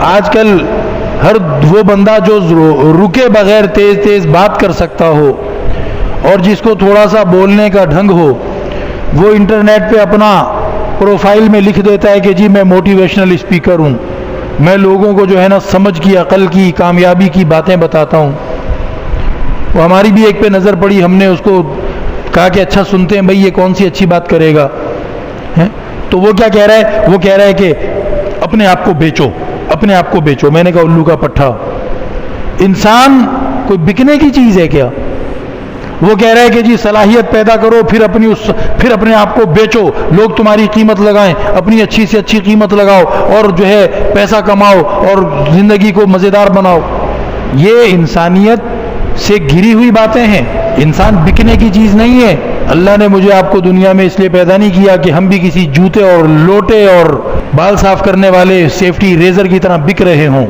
آج کل ہر وہ بندہ جو رکے بغیر تیز تیز بات کر سکتا ہو اور جس کو تھوڑا سا بولنے کا ڈھنگ ہو، وہ انٹرنیٹ پہ اپنا پروفائل میں لکھ دیتا ہے کہ جی میں موٹیویشنل اسپیکر ہوں، میں لوگوں کو جو ہے نا سمجھ کی، عقل کی، کامیابی کی باتیں بتاتا ہوں۔ وہ ہماری بھی ایک پہ نظر پڑی، ہم نے اس کو کہا کہ اچھا سنتے ہیں بھائی یہ کون سی اچھی بات کرے گا، تو وہ کیا کہہ رہا ہے؟ وہ کہہ رہا ہے کہ اپنے آپ کو بیچو، اپنے آپ کو بیچو۔ میں نے کہا الو کا پٹھا، انسان کوئی بکنے کی چیز ہے کیا؟ وہ کہہ رہا ہے کہ جی صلاحیت پیدا کرو، پھر اپنے آپ کو بیچو، لوگ تمہاری قیمت لگائیں، اپنی اچھی سے اچھی قیمت لگاؤ اور جو ہے پیسہ کماؤ اور زندگی کو مزیدار بناؤ۔ یہ انسانیت سے گھری ہوئی باتیں ہیں، انسان بکنے کی چیز نہیں ہے۔ اللہ نے مجھے آپ کو دنیا میں اس لیے پیدا نہیں کیا کہ ہم بھی کسی جوتے اور لوٹے اور بال صاف کرنے والے سیفٹی ریزر کی طرح بک رہے ہوں۔